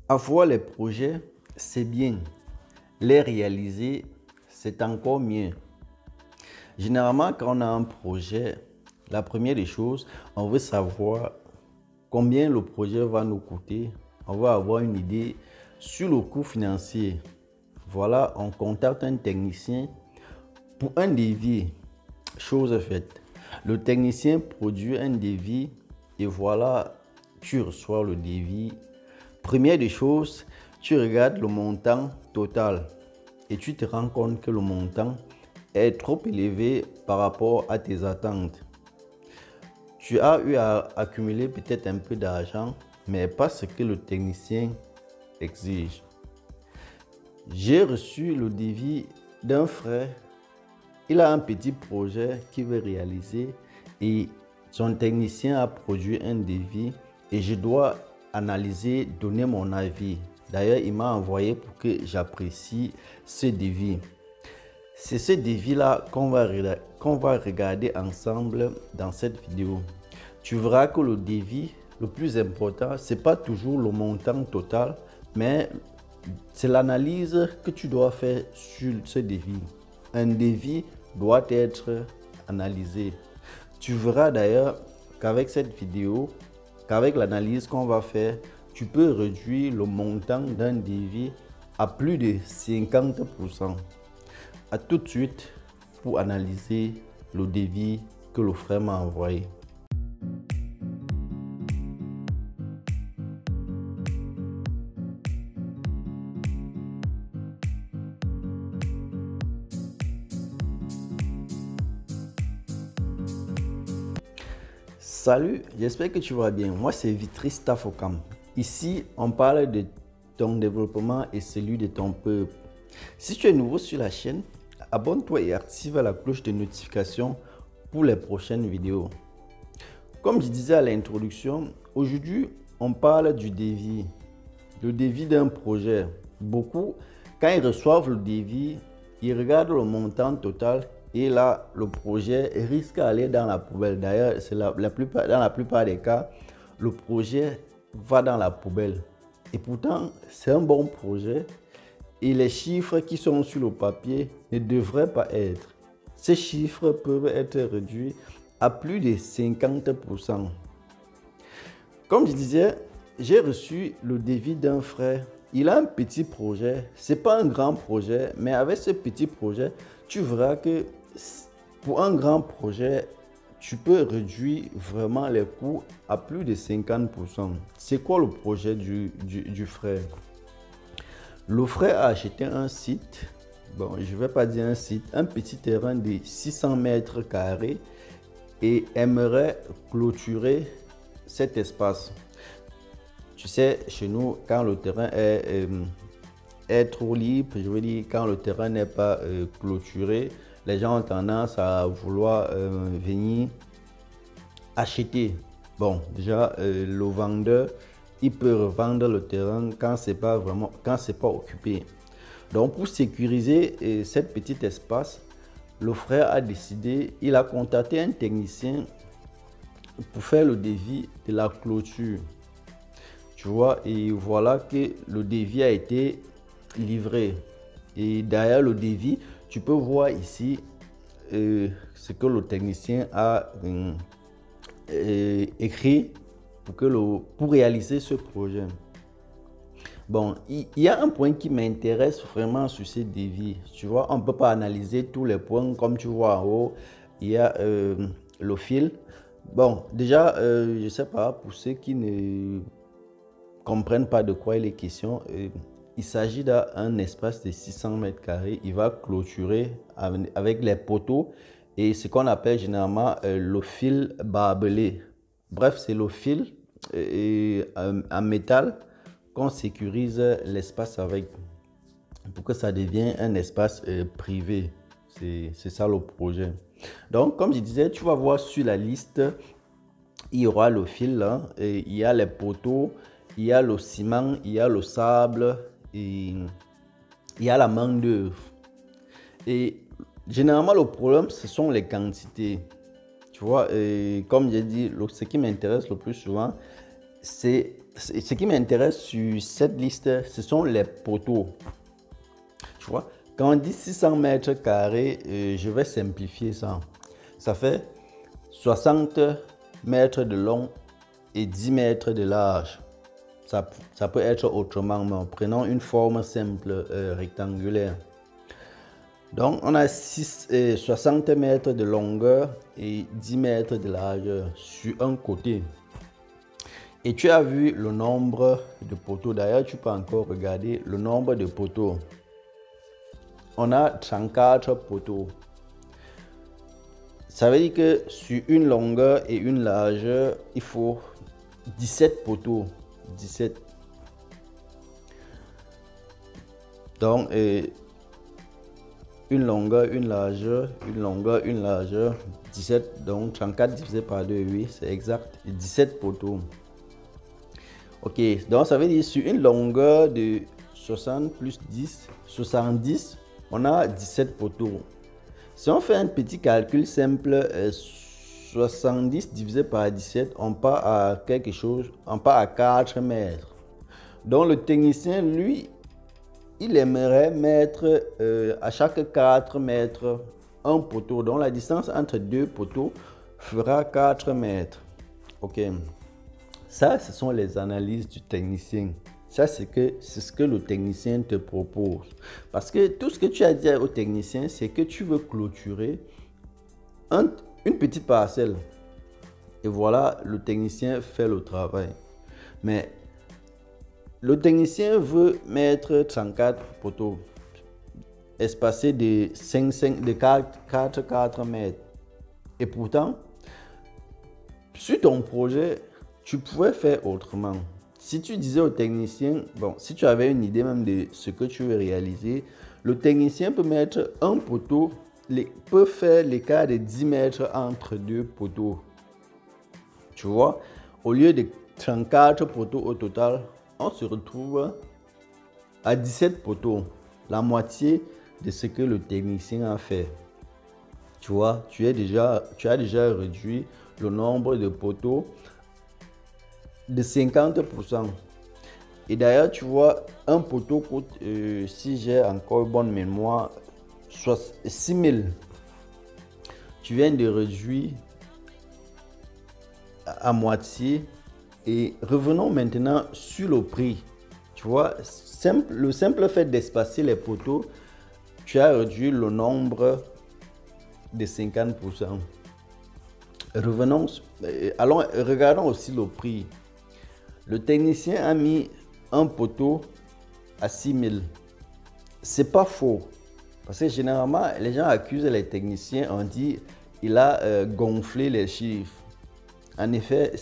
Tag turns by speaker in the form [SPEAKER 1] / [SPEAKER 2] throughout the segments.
[SPEAKER 1] Avoir les projets, c'est bien. Les réaliser, c'est encore mieux. Généralement, quand on a un projet, la première des choses, on veut savoir combien le projet va nous coûter. On va avoir une idée sur le coût financier. Voilà, on contacte un technicien pour un devis. Chose faite. Le technicien produit un devis et voilà, tu reçois le devis. Première des choses, tu regardes le montant total et tu te rends compte que le montant est trop élevé par rapport à tes attentes. Tu as eu à accumuler peut-être un peu d'argent, mais pas ce que le technicien exige. J'ai reçu le devis d'un frère. Il a un petit projet qu'il veut réaliser et son technicien a produit un devis et je dois analyser, donner mon avis. D'ailleurs, il m'a envoyé pour que j'apprécie ce devis. C'est ce devis-là qu'on va regarder ensemble dans cette vidéo. Tu verras que le devis, le plus important, ce n'est pas toujours le montant total, mais c'est l'analyse que tu dois faire sur ce devis. Un devis doit être analysé. Tu verras d'ailleurs qu'avec cette vidéo, qu'avec l'analyse qu'on va faire, tu peux réduire le montant d'un devis à plus de 50%. À tout de suite pour analyser le devis que le frère m'a envoyé. Salut, j'espère que tu vas bien. Moi, c'est Vitry Staffocam. Ici, on parle de ton développement et celui de ton peuple. Si tu es nouveau sur la chaîne, abonne-toi et active la cloche de notification pour les prochaines vidéos. Comme je disais à l'introduction, aujourd'hui, on parle du devis. Le devis d'un projet. Beaucoup, quand ils reçoivent le devis, ils regardent le montant total et là, le projet risque d'aller dans la poubelle. D'ailleurs, dans la plupart des cas, le projet va dans la poubelle. Et pourtant, c'est un bon projet et les chiffres qui sont sur le papier ne devraient pas être. Ces chiffres peuvent être réduits à plus de 50%. Comme je disais, j'ai reçu le devis d'un frère. Il a un petit projet. Ce n'est pas un grand projet, mais avec ce petit projet, tu verras que pour un grand projet, tu peux réduire vraiment les coûts à plus de 50%. C'est quoi le projet du frère? Le frère a acheté un site, bon, je ne vais pas dire un site, un petit terrain de 600 mètres carrés et aimerait clôturer cet espace. Tu sais, chez nous, quand le terrain est trop libre, je veux dire, quand le terrain n'est pas clôturé, les gens ont tendance à vouloir venir acheter. Bon, déjà, le vendeur, il peut revendre le terrain quand c'est pas occupé. Donc, pour sécuriser cet petit espace, le frère a décidé, il a contacté un technicien pour faire le devis de la clôture. Tu vois, et voilà que le devis a été livré. Et derrière le devis, tu peux voir ici ce que le technicien a écrit pour réaliser ce projet. Bon, il y a un point qui m'intéresse vraiment sur ce devis. Tu vois, on ne peut pas analyser tous les points. Comme tu vois en haut, il y a le fil. Bon, déjà, je ne sais pas, pour ceux qui ne comprennent pas de quoi il est question, il s'agit d'un espace de 600 mètres carrés. Il va clôturer avec les poteaux et ce qu'on appelle généralement le fil barbelé. Bref, c'est le fil en métal qu'on sécurise l'espace avec pour que ça devienne un espace privé. C'est ça le projet. Donc, comme je disais, tu vas voir sur la liste, il y aura le fil là, et il y a les poteaux, il y a le ciment, il y a le sable, et il y a la main d'œuvre. Et généralement, le problème, ce sont les quantités. Tu vois, et comme j'ai dit, ce qui m'intéresse le plus souvent, c'est ce qui m'intéresse sur cette liste, ce sont les poteaux. Tu vois, quand on dit 600 mètres carrés, je vais simplifier ça. Ça fait 60 mètres de long et 10 mètres de large. Ça peut être autrement, mais en prenant une forme simple, rectangulaire. Donc, on a 60 mètres de longueur et 10 mètres de largeur sur un côté. Et tu as vu le nombre de poteaux. D'ailleurs, tu peux encore regarder le nombre de poteaux. On a 34 poteaux. Ça veut dire que sur une longueur et une largeur, il faut 17 poteaux. 17. Donc, une longueur, une largeur, une longueur, une largeur, 17. Donc, 34 divisé par 2, oui, c'est exact. 17 poteaux. Ok, donc ça veut dire sur une longueur de 60 plus 10, 70, on a 17 poteaux. Si on fait un petit calcul simple, 70 divisé par 17, on part à quelque chose, on part à 4 mètres. Donc le technicien, lui, il aimerait mettre à chaque 4 mètres un poteau. Donc la distance entre deux poteaux fera 4 mètres. Ok. Ça, ce sont les analyses du technicien. Ça, c'est ce que le technicien te propose. Parce que tout ce que tu as dit au technicien, c'est que tu veux clôturer une petite parcelle. Et voilà, le technicien fait le travail. Mais le technicien veut mettre 34 poteaux espacés de 4 mètres. Et pourtant, sur ton projet, tu pouvais faire autrement. Si tu disais au technicien, bon, si tu avais une idée même de ce que tu veux réaliser, le technicien peut mettre un poteau, peut faire l'écart de 10 mètres entre deux poteaux. Tu vois, au lieu de 34 poteaux au total, on se retrouve à 17 poteaux, la moitié de ce que le technicien a fait. Tu vois, tu as déjà réduit le nombre de poteaux de 50%. Et d'ailleurs, tu vois, un poteau coûte, si j'ai encore bonne mémoire, 6 000. Tu viens de réduire à moitié. Et revenons maintenant sur le prix. Tu vois, le simple fait d'espacer les poteaux, tu as réduit le nombre de 50%. Revenons, regardons aussi le prix. Le technicien a mis un poteau à 6 000. C'est pas faux. Parce que généralement, les gens accusent les techniciens, on dit il a gonflé les chiffres. En effet,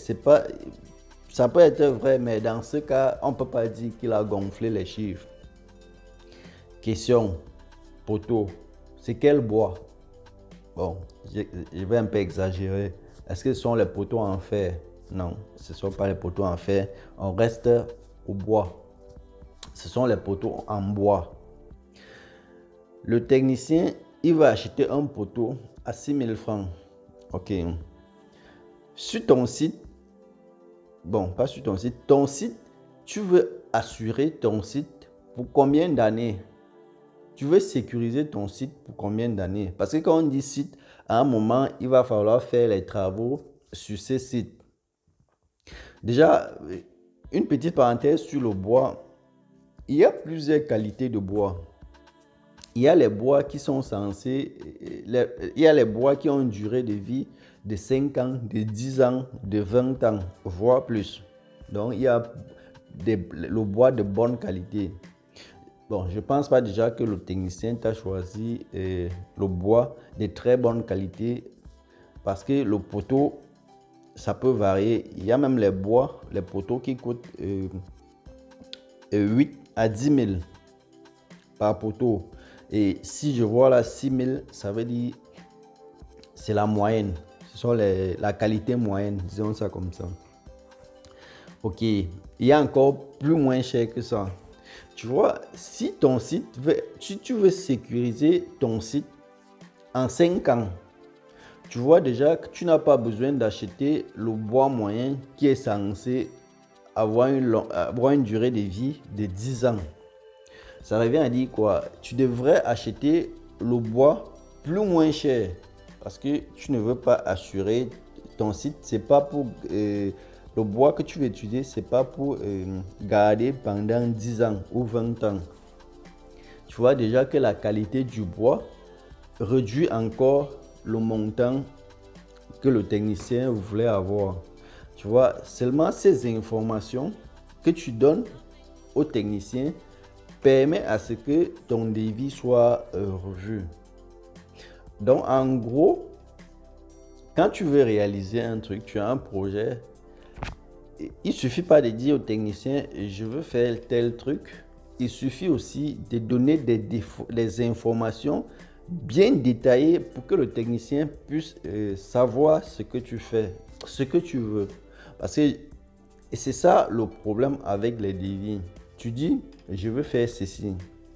[SPEAKER 1] ça peut être vrai, mais dans ce cas, on ne peut pas dire qu'il a gonflé les chiffres. Question, poteau, c'est quel bois? Bon, je vais un peu exagérer. Est-ce que ce sont les poteaux en fer? Non, ce ne sont pas les poteaux en fer. On reste au bois. Ce sont les poteaux en bois. Le technicien, il va acheter un poteau à 6 000 francs. Ok. Sur ton site, bon, pas sur ton site, tu veux assurer ton site pour combien d'années? Tu veux sécuriser ton site pour combien d'années? Parce que quand on dit site, à un moment, il va falloir faire les travaux sur ce site. Déjà, une petite parenthèse sur le bois. Il y a plusieurs qualités de bois. Il y a les bois qui sont censés, il y a les bois qui ont une durée de vie de 5 ans, de 10 ans, de 20 ans, voire plus. Donc, il y a le bois de bonne qualité. Bon, je ne pense pas déjà que le technicien t'a choisi le bois de très bonne qualité parce que le poteau, ça peut varier. Il y a même les poteaux qui coûtent 8 à 10 000 par poteau. Et si je vois là 6 000, ça veut dire c'est la moyenne. Ce sont la qualité moyenne, disons ça comme ça. Ok, il y a encore plus moins cher que ça. Tu vois, si tu veux sécuriser ton site en 5 ans, tu vois déjà que tu n'as pas besoin d'acheter le bois moyen qui est censé avoir une durée de vie de 10 ans. Ça revient à dire quoi? Tu devrais acheter le bois plus moins cher parce que tu ne veux pas assurer ton site. C'est pas pour le bois que tu veux utiliser, c'est pas pour garder pendant 10 ans ou 20 ans. Tu vois déjà que la qualité du bois réduit encore le montant que le technicien voulait avoir. Tu vois, seulement ces informations que tu donnes au technicien permet à ce que ton devis soit revu. Donc, en gros, quand tu veux réaliser un truc, tu as un projet, il ne suffit pas de dire au technicien, je veux faire tel truc. Il suffit aussi de donner des informations bien détaillées pour que le technicien puisse savoir ce que tu fais, ce que tu veux. Parce que c'est ça le problème avec les devis. Tu dis, je veux faire ceci.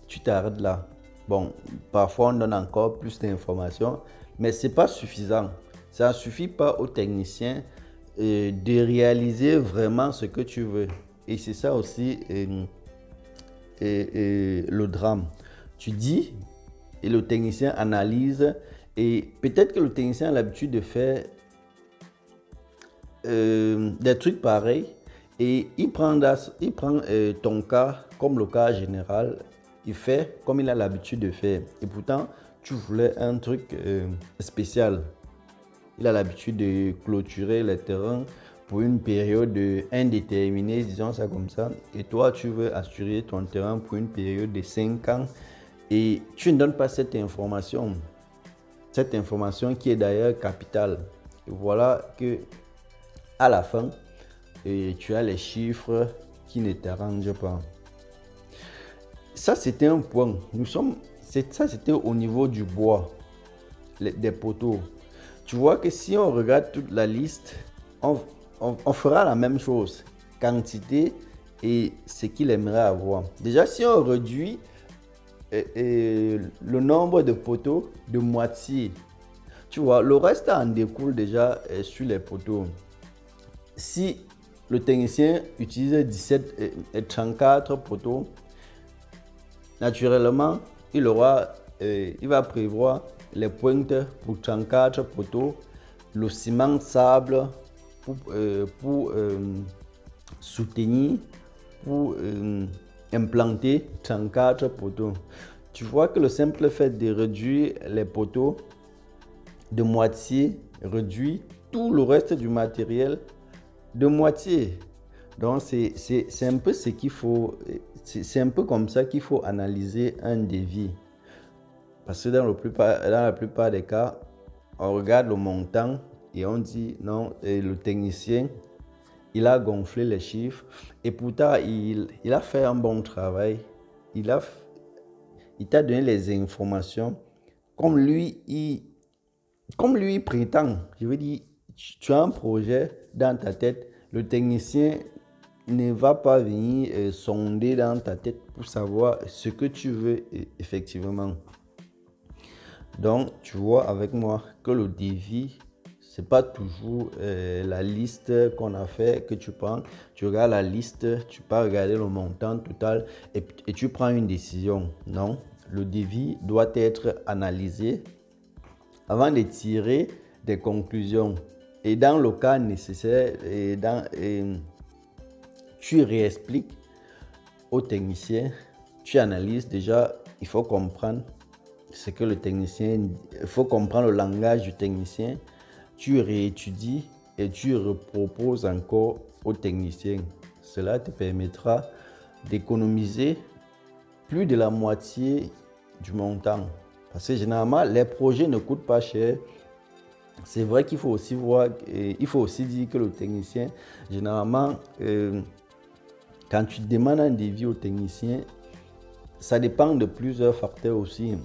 [SPEAKER 1] Tu t'arrêtes là. Bon, parfois on donne encore plus d'informations, mais ce n'est pas suffisant. Ça ne suffit pas au technicien de réaliser vraiment ce que tu veux. Et c'est ça aussi le drame. Tu dis et le technicien analyse et peut-être que le technicien a l'habitude de faire des trucs pareils et il prend ton cas comme le cas général, il fait comme il a l'habitude de faire et pourtant tu voulais un truc spécial. Il a l'habitude de clôturer les terrains pour une période indéterminée, disons ça comme ça. Et toi, tu veux assurer ton terrain pour une période de 5 ans. Et tu ne donnes pas cette information. Cette information qui est d'ailleurs capitale. Et voilà que à la fin, tu as les chiffres qui ne t'arrangent pas. Ça, c'était un point. Ça, c'était au niveau du bois, des poteaux. Tu vois que si on regarde toute la liste, on fera la même chose. Quantité et ce qu'il aimerait avoir. Déjà, si on réduit le nombre de poteaux de moitié, tu vois, le reste en découle déjà sur les poteaux. Si le technicien utilise 17 et 34 poteaux, naturellement, il va prévoir les pointes pour 34 poteaux, le ciment sable pour soutenir, pour implanter 34 poteaux. Tu vois que le simple fait de réduire les poteaux de moitié réduit tout le reste du matériel de moitié. Donc c'est un peu ce qu'il faut, c'est un peu comme ça qu'il faut analyser un devis. Parce que dans la plupart des cas, on regarde le montant et on dit non, et le technicien, il a gonflé les chiffres et pourtant il a fait un bon travail. Il t'a donné les informations comme lui, il prétend. Je veux dire, tu as un projet dans ta tête, le technicien ne va pas venir sonder dans ta tête pour savoir ce que tu veux effectivement. Donc, tu vois avec moi que le devis, ce n'est pas toujours la liste qu'on a fait que tu prends. Tu regardes la liste, tu peux regarder le montant total et tu prends une décision. Non, le devis doit être analysé avant de tirer des conclusions. Et dans le cas nécessaire, tu réexpliques au technicien, tu analyses déjà, il faut comprendre ce que le technicien, il faut comprendre le langage du technicien, tu réétudies et tu reproposes encore au technicien. Cela te permettra d'économiser plus de la moitié du montant. Parce que généralement, les projets ne coûtent pas cher. C'est vrai qu'il faut aussi voir, il faut aussi dire que le technicien, généralement, quand tu demandes un devis au technicien, ça dépend de plusieurs facteurs aussi.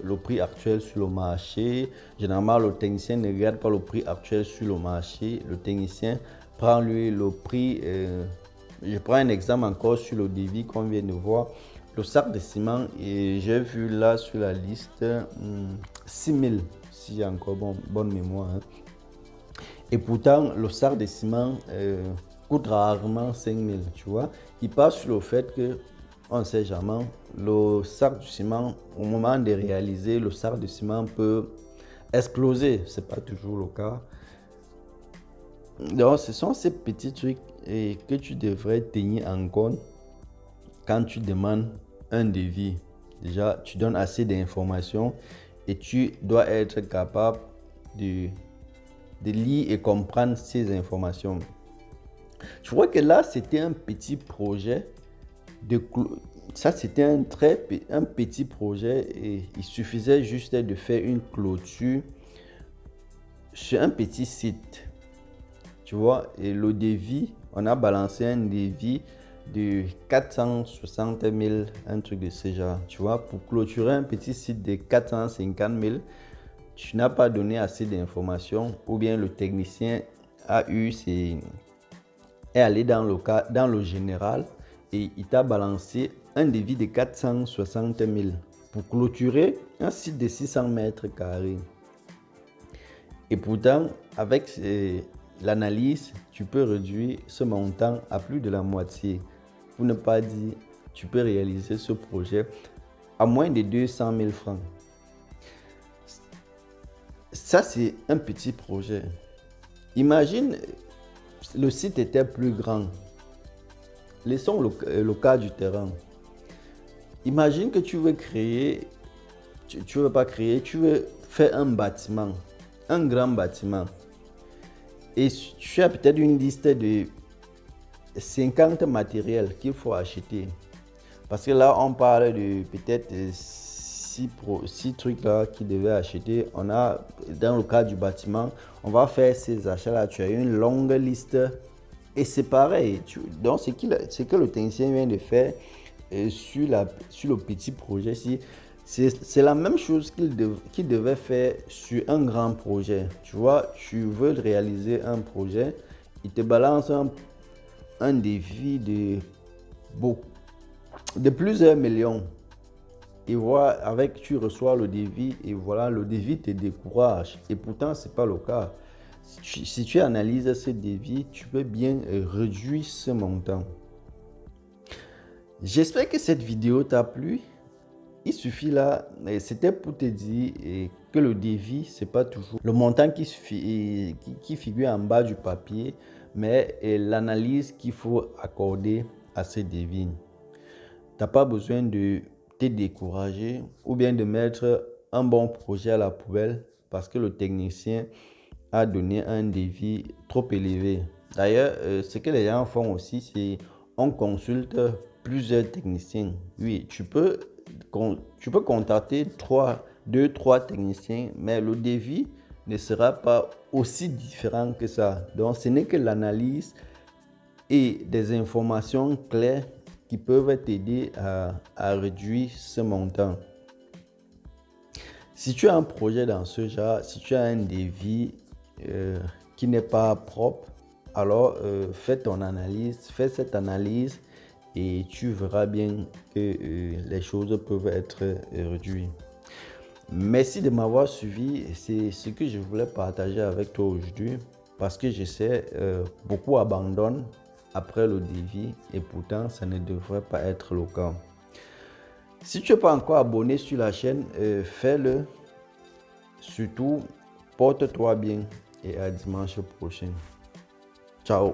[SPEAKER 1] Le prix actuel sur le marché. Généralement, le technicien ne regarde pas le prix actuel sur le marché. Le technicien prend lui le prix. Je prends un exemple encore sur le devis qu'on vient de voir. Le sac de ciment, et j'ai vu là sur la liste 6 000, si j'ai encore bonne mémoire. Hein. Et pourtant, le sac de ciment coûte rarement 5 000, tu vois. Il part sur le fait que, on ne sait jamais, le sac de ciment, au moment de réaliser, le sac de ciment peut exploser. Ce n'est pas toujours le cas. Donc, ce sont ces petits trucs que tu devrais tenir en compte quand tu demandes un devis. Déjà, tu donnes assez d'informations et tu dois être capable de lire et comprendre ces informations. Je crois que là, c'était un petit projet. Ça, c'était un petit projet et il suffisait juste de faire une clôture sur un petit site. Tu vois, et le devis, on a balancé un devis de 460 000, un truc de ce genre. Tu vois, pour clôturer un petit site de 450 000, tu n'as pas donné assez d'informations ou bien le technicien est allé dans le général et il t'a balancé un devis de 460 000 pour clôturer un site de 600 mètres carrés. Et pourtant, avec l'analyse, tu peux réduire ce montant à plus de la moitié. Pour ne pas dire, tu peux réaliser ce projet à moins de 200 000 francs. Ça, c'est un petit projet. Imagine, le site était plus grand. Laissons le cas du terrain. Imagine que tu veux créer, tu veux pas créer, tu veux faire un bâtiment, un grand bâtiment. Et tu as peut-être une liste de 50 matériels qu'il faut acheter. Parce que là, on parle de peut-être 6 trucs là qu'ils devaient acheter. On a, dans le cas du bâtiment, on va faire ces achats-là. Tu as une longue liste. Et c'est pareil. Donc, ce que le technicien vient de faire sur le petit projet, c'est la même chose qu'il devait faire sur un grand projet. Tu vois, tu veux réaliser un projet, il te balance un défi de plusieurs millions. Et voilà, tu reçois le devis et voilà, le devis te décourage. Et pourtant, ce n'est pas le cas. Si tu analyses ce devis, tu peux bien réduire ce montant. J'espère que cette vidéo t'a plu. Il suffit là, c'était pour te dire que le devis, ce n'est pas toujours le montant qui figure en bas du papier, mais l'analyse qu'il faut accorder à ce devis. Tu n'as pas besoin de te décourager ou bien de mettre un bon projet à la poubelle parce que le technicien a donné un devis trop élevé. D'ailleurs, ce que les gens font aussi, c'est on consulte plusieurs techniciens. Oui, tu peux contacter 2-3 techniciens, mais le devis ne sera pas aussi différent que ça. Donc, ce n'est que l'analyse et des informations claires qui peuvent t'aider à réduire ce montant. Si tu as un projet dans ce genre, si tu as un devis qui n'est pas propre, alors fais cette analyse et tu verras bien que les choses peuvent être réduites. Merci de m'avoir suivi. C'est ce que je voulais partager avec toi aujourd'hui parce que je sais, beaucoup abandonnent après le devis et pourtant ça ne devrait pas être le cas. Si tu n'es pas encore abonné sur la chaîne, fais-le. Surtout, porte-toi bien et à dimanche prochain. Ciao.